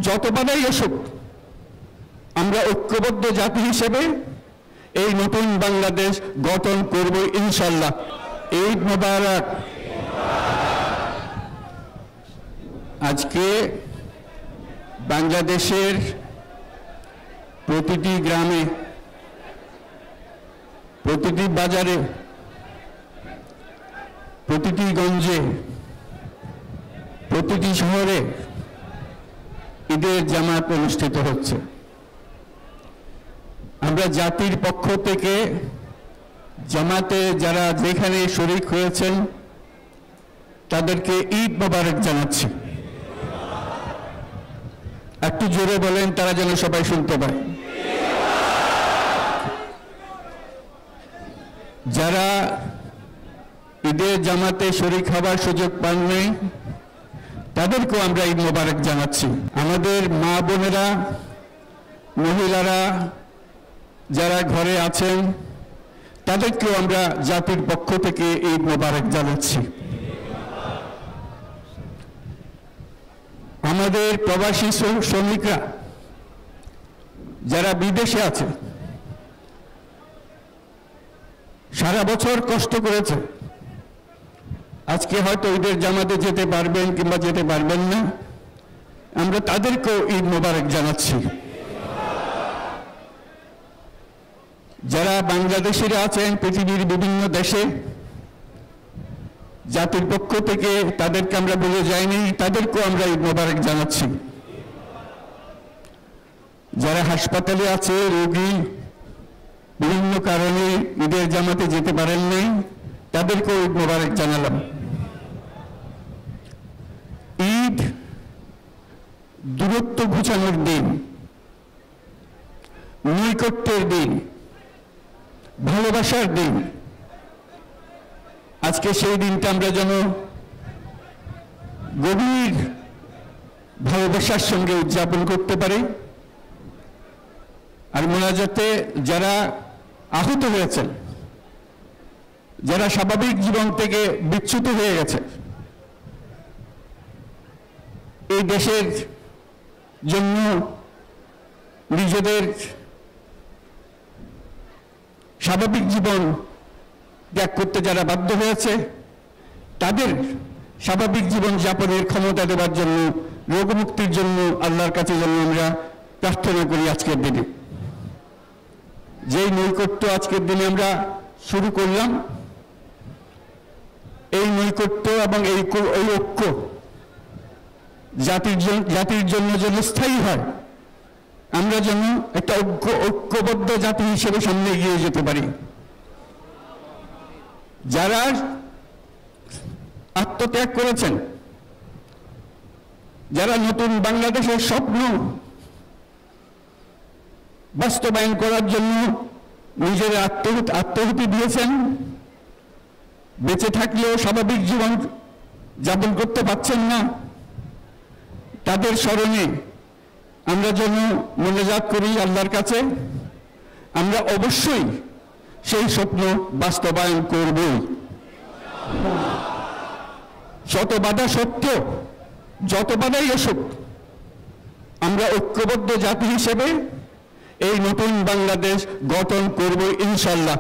যত বাধাই আসুক আমরা ঐক্যবদ্ধ জাতি হিসেবে এই নতুন বাংলাদেশ গঠন করব ইনশাআল্লাহ। ঈদ মোবারক। আজকে বাংলাদেশের প্রতিটি গ্রামে, প্রতিটি বাজারে, প্রতিটি গঞ্জে, প্রতিটি শহরে ঈদের জামাত অনুষ্ঠিত হচ্ছে। আমরা জাতির পক্ষ থেকে জামাতে যারা যেখানে শরীক হয়েছেন তাদেরকে ঈদ মোবারক জানাচ্ছি। একটু জোরে বলেন, তারা যেন সবাই শুনতে পায়। যারা ঈদের জামাতে শরীক হবার সুযোগ পাননি তাদেরকেও আমরা ঈদ মোবারক জানাচ্ছি। আমাদের মা বোনেরা, মহিলারা যারা ঘরে আছেন তাদেরকেও আমরা জাতির পক্ষ থেকে ঈদ মোবারক জানাচ্ছি। আমাদের প্রবাসী শ্রমিকরা যারা বিদেশে আছে, সারা বছর কষ্ট করেছে, আজকে হয়তো ঈদের জামাতে যেতে পারবেন কিংবা যেতে পারবেন না, আমরা তাদেরকেও ঈদ মোবারক জানাচ্ছি। যারা বাংলাদেশিরা আছেন পৃথিবীর বিভিন্ন দেশে, জাতির পক্ষ থেকে তাদেরকে আমরা বলে যাইনি, তাদেরকেও আমরা ঈদ মোবারক জানাচ্ছি। যারা হাসপাতালে আছে, রোগী, বিভিন্ন কারণে ঈদের জামাতে যেতে পারেন নাই, তাদেরকেও ঈদ মোবারক জানালাম। ঈদ দূরত্ব ঘুচানোর দিন, নৈকট্যের দিন, ভালোবাসার দিন। আজকে সেই দিনটা আমরা যেন গভীর ভালোবাসার সঙ্গে উদযাপন করতে পারি। আর মোনাজাতে যারা আহত হয়েছেন, যারা স্বাভাবিক জীবন থেকে বিচ্যুত হয়ে গেছে, এই দেশের জন্য নিজেদের স্বাভাবিক জীবন ত্যাগ করতে যারা বাধ্য হয়েছে তাদের স্বাভাবিক জীবন যাপনের ক্ষমতা দেওয়ার জন্য, রোগমুক্তির জন্য আল্লাহর কাছে যেন আমরা প্রার্থনা করি। আজকের দিনে যেই নৈকট্য আজকের দিনে আমরা শুরু করলাম, এই নৈকট্য এবং এই ঐক্য জাতির জন্য যেন স্থায়ী হয়, আমরা যেন একটা ঐক্যবদ্ধ জাতি হিসেবে সামনে এগিয়ে যেতে পারি। যারা আত্মত্যাগ করেছেন, যারা নতুন বাংলাদেশের স্বপ্ন বাস্তবায়ন করার জন্য নিজের আত্মাহুতি দিয়েছেন, বেঁচে থাকলেও স্বাভাবিক জীবন যাপন করতে পারছেন না, তাদের স্মরণে আমরা যেন মোনাজাত করি আল্লাহর কাছে। আমরা অবশ্যই সেই স্বপ্ন বাস্তবায়ন করব। শত বাধা সত্ত্বেও, যত বাধাই আসুক, আমরা ঐক্যবদ্ধ জাতি হিসেবে এই নতুন বাংলাদেশ গঠন করব ইনশাআল্লাহ।